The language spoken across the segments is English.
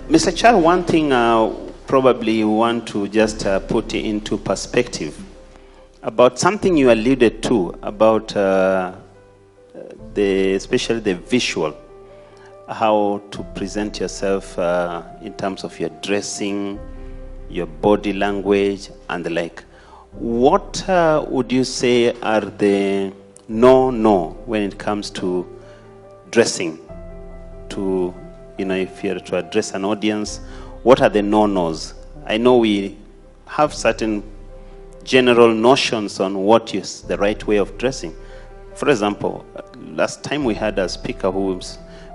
Mr. Chal, one thing probably you want to just put into perspective about something you alluded to about especially the visual, how to present yourself in terms of your dressing, your body language, and the like. What would you say are the no when it comes to dressing? To, if you're to address an audience, what are the no-nos? I know we have certain general notions on what is the right way of dressing. For example, last time we had a speaker who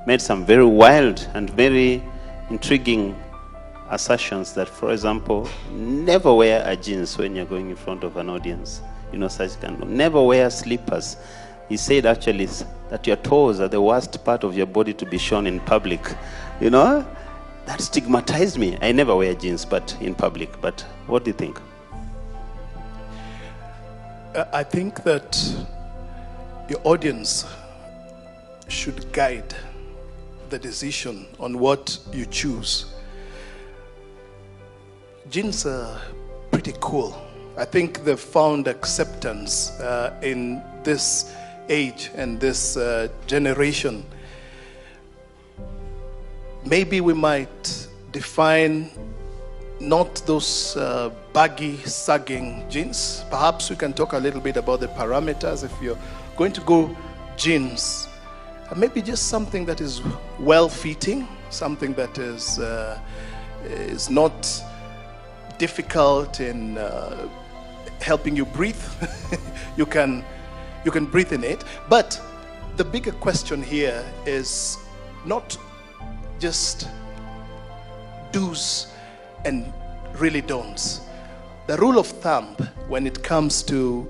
made some very wild and very intriguing assertions that, for example, never wear a jeans when you're going in front of an audience. Such kind of, never wear slippers. He said actually that your toes are the worst part of your body to be shown in public. That stigmatized me. I never wear jeans, but in public. But what do you think? I think that your audience should guide the decision on what you choose. Jeans are pretty cool. I think they've found acceptance in this age and this generation. Maybe we might define not those baggy, sagging jeans. Perhaps we can talk a little bit about the parameters. If you're going to go jeans, maybe just something that is well-fitting, something that is not difficult in helping you breathe. You can breathe in it. But the bigger question here is not just do's and really don'ts. The rule of thumb when it comes to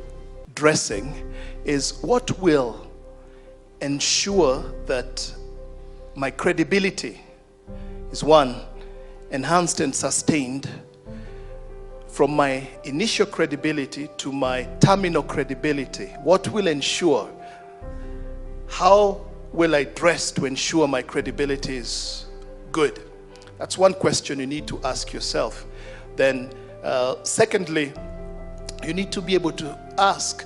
dressing is what will ensure that my credibility is, one, enhanced and sustained from my initial credibility to my terminal credibility. What will ensure? How will I dress to ensure my credibility is good? That's one question you need to ask yourself. Then, secondly, you need to be able to ask,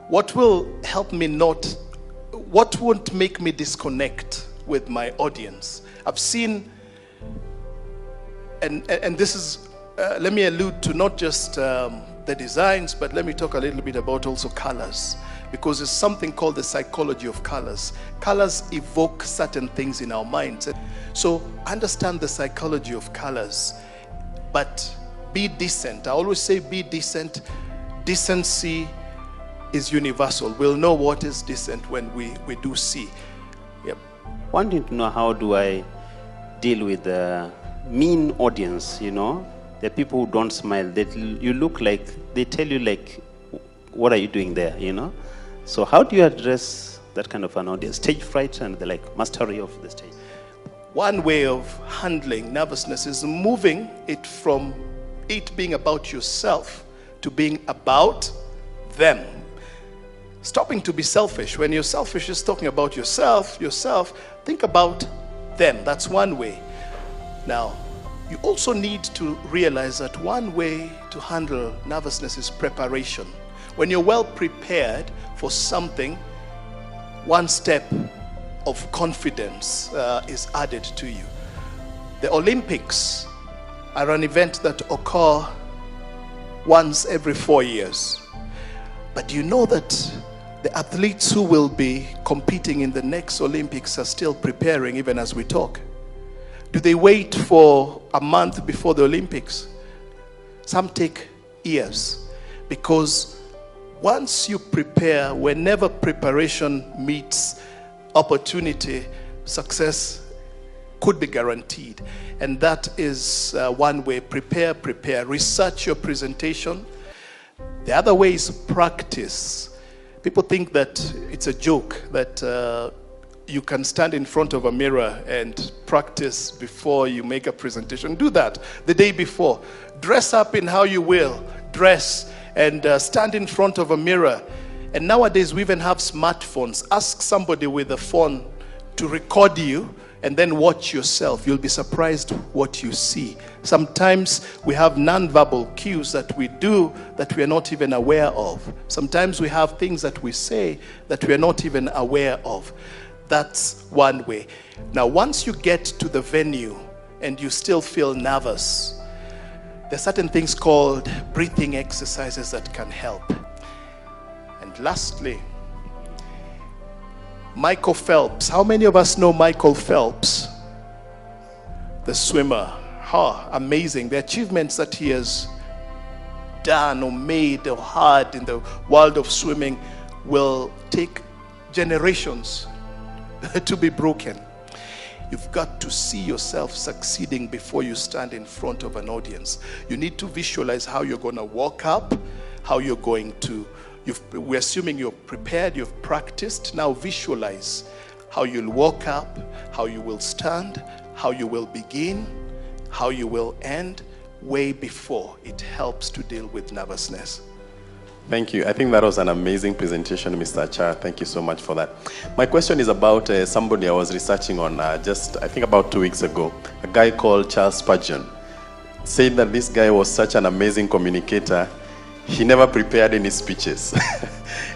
what will help me what won't make me disconnect with my audience? I've seen, and this is, let me allude to not just the designs, but let me talk a little bit about also colors, because there's something called the psychology of colors. Colors evoke certain things in our minds. So understand the psychology of colors, but be decent. I always say be decent. Decency is universal. We'll know what is decent when we do see. Yep. Wanting to know, how do I deal with the mean audience, The people who don't smile, you look like, they tell you like, what are you doing there, So how do you address that kind of an audience? Stage fright and the like, mastery of the stage. One way of handling nervousness is moving it from it being about yourself to being about them. Stopping to be selfish. When you're selfish, just talking about yourself, think about them. That's one way. Now, you also need to realize that one way to handle nervousness is preparation. When you're well prepared for something, one step of confidence is added to you. The Olympics are an event that occur once every 4 years. But do you know that the athletes who will be competing in the next Olympics are still preparing even as we talk? Do they wait for a month before the Olympics? Some take years, because once you prepare, whenever preparation meets opportunity, success could be guaranteed. And that is one way. Prepare. Research your presentation. The other way is practice. People think that it's a joke that you can stand in front of a mirror and practice before you make a presentation. Do that the day before. Dress up in how you will. Dress and stand in front of a mirror. And nowadays we even have smartphones. Ask somebody with a phone to record you and then watch yourself. You'll be surprised what you see. Sometimes we have non-verbal cues that we do that we are not even aware of. Sometimes we have things that we say that we are not even aware of. That's one way. Now, once you get to the venue and you still feel nervous, there are certain things called breathing exercises that can help. And lastly, Michael Phelps. How many of us know Michael Phelps? The swimmer. Amazing. The achievements that he has done or made or had in the world of swimming will take generations to be broken. You've got to see yourself succeeding before you stand in front of an audience. You need to visualize how you're going to walk up, how you're going to, we're assuming you're prepared, you've practiced. Now visualize how you'll walk up, how you will stand, how you will begin, how you will end, way before. It helps to deal with nervousness. Thank you. I think that was an amazing presentation, Mr. Achara. Thank you so much for that. My question is about somebody I was researching on just, I think about 2 weeks ago. A guy called Charles Spurgeon said that this guy was such an amazing communicator. He never prepared any speeches.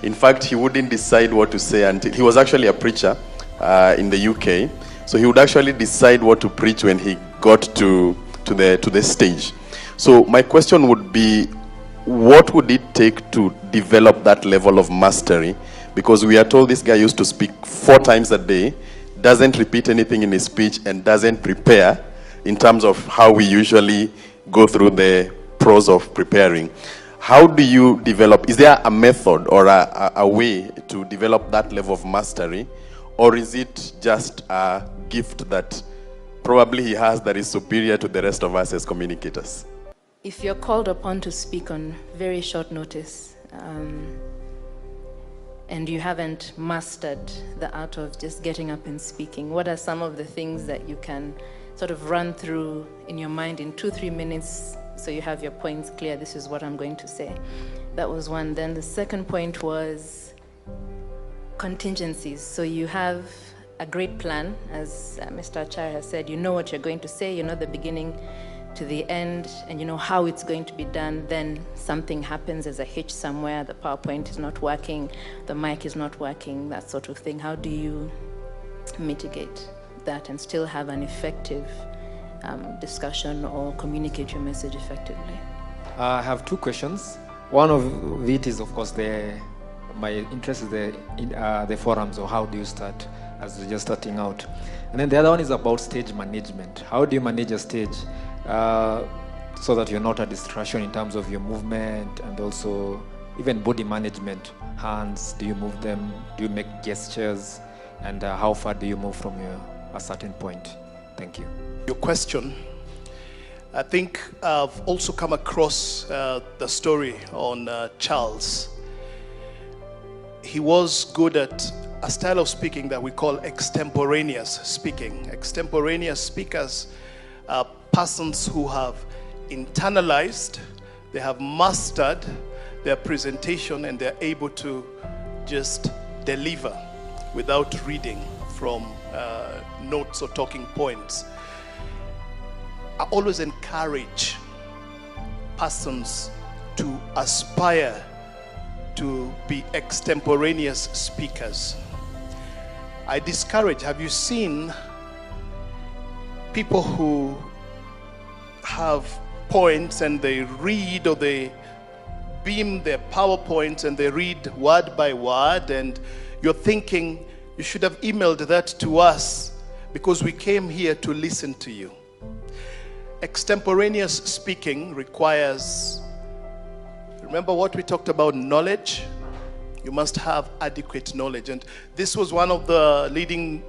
In fact, he wouldn't decide what to say until, he was actually a preacher in the UK. So he would actually decide what to preach when he got to the stage. So my question would be, what would it take to develop that level of mastery? Because we are told this guy used to speak 4 times a day, doesn't repeat anything in his speech, and doesn't prepare in terms of how we usually go through the pros of preparing. How do you develop, is there a method or a way to develop that level of mastery? Or is it just a gift that probably he has that is superior to the rest of us as communicators? If you're called upon to speak on very short notice, and you haven't mastered the art of just getting up and speaking, what are some of the things that you can sort of run through in your mind in 2-3 minutes so you have your points clear? This is what I'm going to say. That was one. Then the second point was contingencies. So you have a great plan, as Mr. Achara has said. You know what you're going to say, you know the beginning to the end, and you know how it's going to be done. Then something happens, there's a hitch somewhere, the PowerPoint is not working, the mic is not working, that sort of thing. How do you mitigate that and still have an effective discussion or communicate your message effectively? I have 2 questions. One of it is, of course, my interest is the forums, or how do you start as you're just starting out. And then the other one is about stage management. How do you manage a stage so that you're not a distraction in terms of your movement, and also even body management? Hands, do you move them? Do you make gestures? And how far do you move from a certain point? Thank you. Your question, I think I've also come across the story on Charles. He was good at a style of speaking that we call extemporaneous speaking. Extemporaneous speakers are persons who have internalized, they have mastered their presentation, and they're able to just deliver without reading from notes or talking points. I always encourage persons to aspire to be extemporaneous speakers. I discourage, have you seen people who have points and they read, or they beam their PowerPoints and they read word by word, and you're thinking you should have emailed that to us because we came here to listen to you. Extemporaneous speaking requires, remember what we talked about, knowledge? You must have adequate knowledge. And this was one of the leading,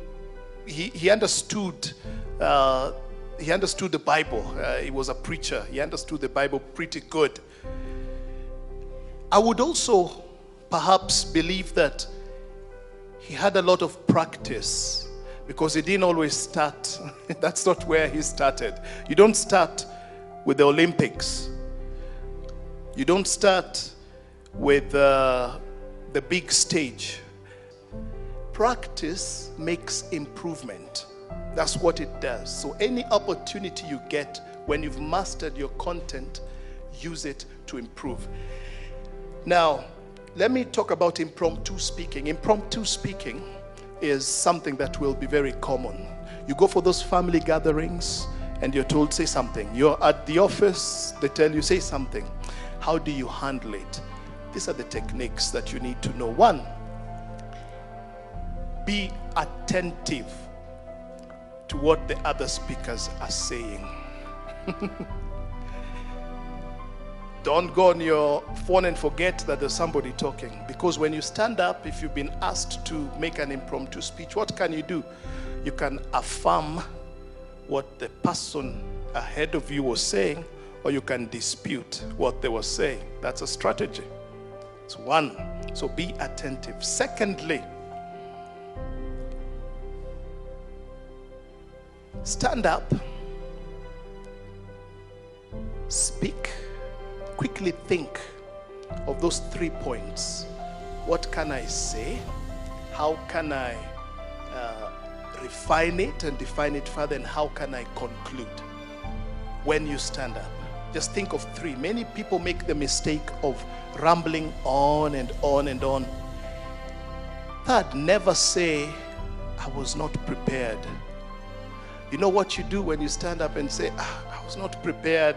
he understood the Bible. He was a preacher. He understood the Bible pretty good. I would also perhaps believe that he had a lot of practice, because he didn't always start. That's not where he started. You don't start with the Olympics. You don't start with the big stage. Practice makes improvement. That's what it does. So any opportunity you get when you've mastered your content, use it to improve. Now, let me talk about impromptu speaking. Impromptu speaking is something that will be very common. You go for those family gatherings and you're told, say something. You're at the office, they tell you, say something. How do you handle it? These are the techniques that you need to know. One, be attentive to what the other speakers are saying. Don't go on your phone and forget that there's somebody talking. Because when you stand up, if you've been asked to make an impromptu speech, what can you do? You can affirm what the person ahead of you was saying, or you can dispute what they were saying. That's a strategy. It's one. So be attentive. Secondly, stand up, speak, quickly think of those 3 points. What can I say? How can I refine it and define it further? And how can I conclude when you stand up? Just think of 3. Many people make the mistake of rambling on and on and on. Third, never say, I was not prepared. You know what you do when you stand up and say, I was not prepared,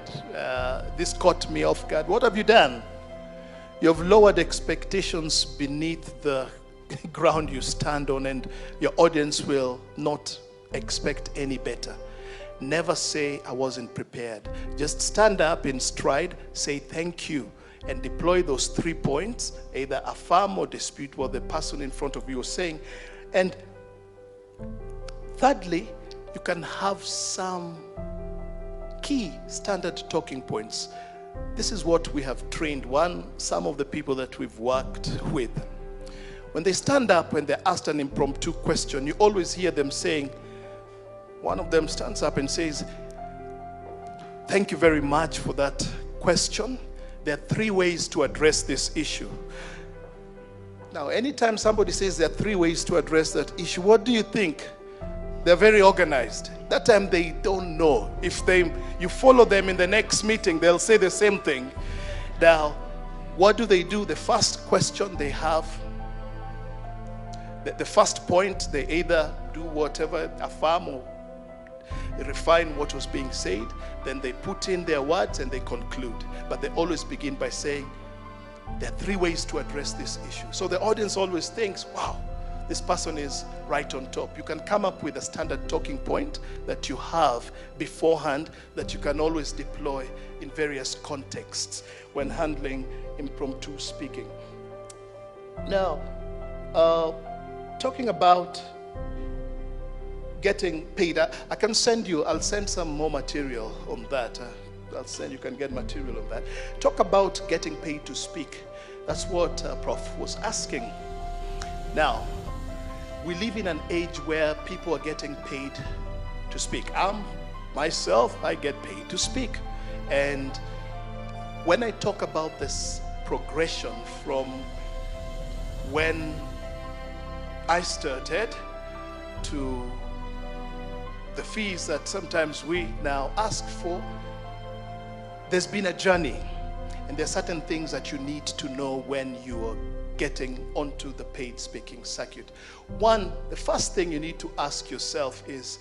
this caught me off guard. What have you done? You have lowered expectations beneath the ground you stand on, and your audience will not expect any better. Never say, I wasn't prepared. Just stand up in stride, say thank you, and deploy those 3 points, either affirm or dispute what the person in front of you is saying. And thirdly, you can have some key standard talking points. This is what we have trained some of the people that we've worked with. When they stand up, when they're asked an impromptu question, you always hear them saying, one of them stands up and says, thank you very much for that question. There are 3 ways to address this issue. Now, anytime somebody says there are 3 ways to address that issue, what do you think? They're very organized. That time they don't know. If you follow them in the next meeting, they'll say the same thing. Now, what do? The first question they have, the first point, they either do whatever, affirm or refine what was being said. Then they put in their words and they conclude. But they always begin by saying, there are 3 ways to address this issue. So the audience always thinks, wow, this person is right on top. You can come up with a standard talking point that you have beforehand that you can always deploy in various contexts when handling impromptu speaking. Now, talking about getting paid, I can send you, I'll send some more material on that. You can get material on that. Talk about getting paid to speak. That's what Prof was asking. Now, we live in an age where people are getting paid to speak. Myself, I get paid to speak. And when I talk about this progression from when I started to the fees that sometimes we now ask for, there's been a journey. And there are certain things that you need to know when you are getting onto the paid speaking circuit. One, the first thing you need to ask yourself is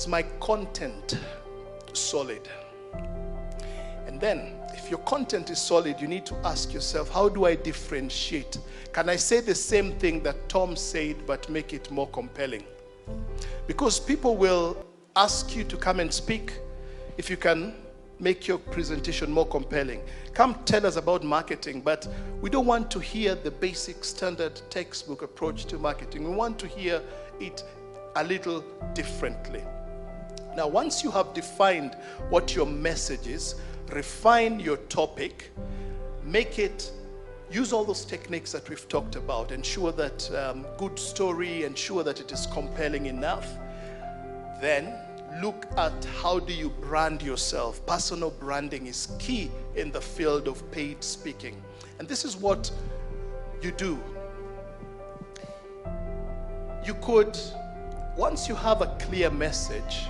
my content solid? And then, if your content is solid, you need to ask yourself, how do I differentiate? Can I say the same thing that Tom said, but make it more compelling? Because people will ask you to come and speak if you can make your presentation more compelling. Come tell us about marketing, but we don't want to hear the basic standard textbook approach to marketing. We want to hear it a little differently. Now, once you have defined what your message is, refine your topic, use all those techniques that we've talked about, ensure that good story, ensure that it is compelling enough. Then look at how do you brand yourself. Personal branding is key in the field of paid speaking. And this is what you do. You could once you have a clear message,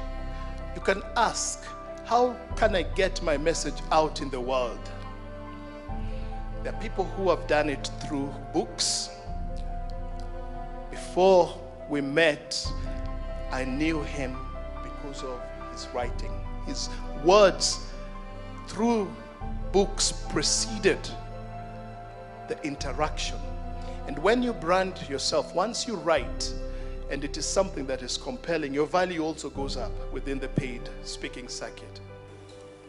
you can ask, how can I get my message out in the world? There are people who have done it through books. Before we met, I knew him because of his writing. His words through books preceded the interaction. And when you brand yourself, once you write, and it is something that is compelling, your value also goes up within the paid speaking circuit.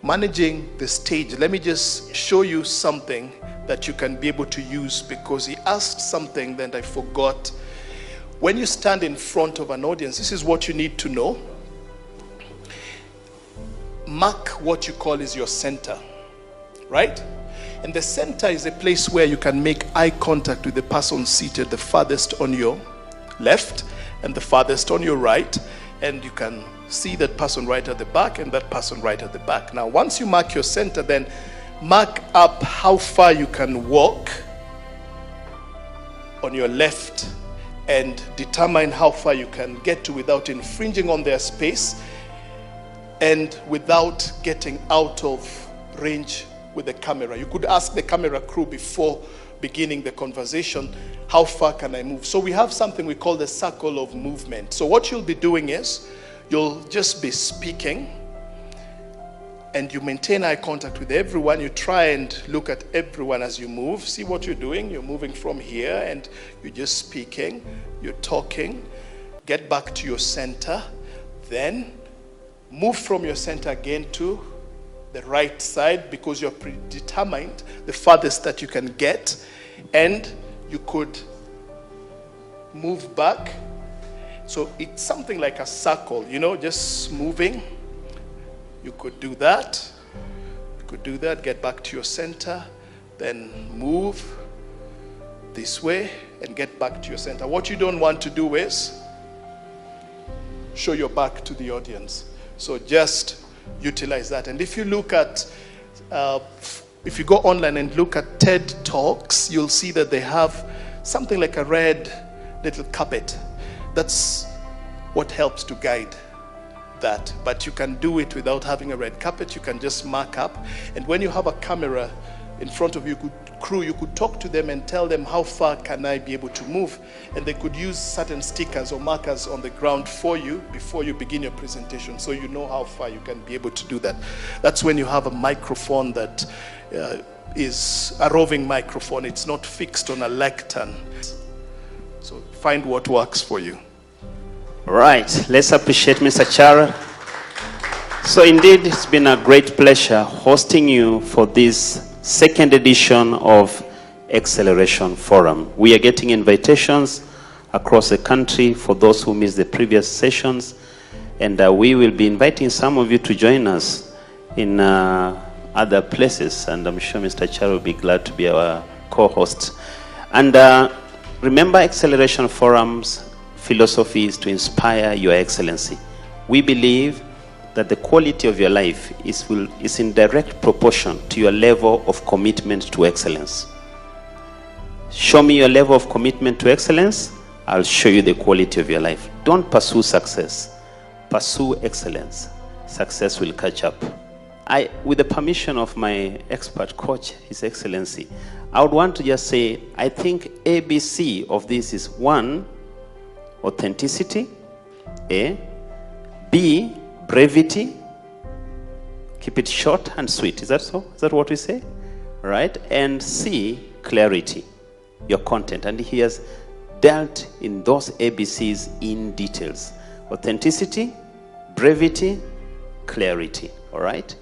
Managing the stage, let me just show you something that you can be able to use, because he asked something that I forgot. When you stand in front of an audience, this is what you need to know. Mark what you call is your center, right? And the center is a place where you can make eye contact with the person seated the farthest on your left and the farthest on your right, and you can see that person right at the back and that person right at the back. Now, once you mark your center, then mark up how far you can walk on your left and determine how far you can get to without infringing on their space and without getting out of range with the camera. You could ask the camera crew before beginning the conversation, how far can I move? So we have something we call the circle of movement. So what you'll be doing is, you'll just be speaking and you maintain eye contact with everyone. You try and look at everyone as you move. See what you're doing. You're moving from here and you're just speaking. You're talking. Get back to your center. Then move from your center again to the right side, because you're predetermined the farthest that you can get. And you could move back. So it's something like a circle, you know, just moving. You could do that. You could do that, get back to your center, then move this way and get back to your center. What you don't want to do is show your back to the audience. So just utilize that. And if you look at, if you go online and look at TED Talks, you'll see that they have something like a red little carpet. That's what helps to guide that. But you can do it without having a red carpet. You can just mark up. And when you have a camera in front of you, you could talk to them and tell them, how far can I be able to move? And they could use certain stickers or markers on the ground for you before you begin your presentation, so you know how far you can be able to do that. That's when you have a microphone that is a roving microphone. It's not fixed on a lectern. So find what works for you. Right, let's appreciate Mr. Chara. So indeed, it's been a great pleasure hosting you for this second edition of Acceleration Forum. We are getting invitations across the country for those who missed the previous sessions, and we will be inviting some of you to join us in other places, and I'm sure Mr. Chara will be glad to be our co-host. And remember, Acceleration Forum's philosophy is to inspire your excellency. We believe that the quality of your life is in direct proportion to your level of commitment to excellence. Show me your level of commitment to excellence, I'll show you the quality of your life. Don't pursue success, pursue excellence. Success will catch up. With the permission of my expert coach, His Excellency, I would want to just say, I think ABC of this is 1, authenticity, A, B, brevity, keep it short and sweet. Is that so? Is that what we say? Right? And C, clarity, your content. And he has dealt in those ABCs in details. Authenticity, brevity, clarity. All right?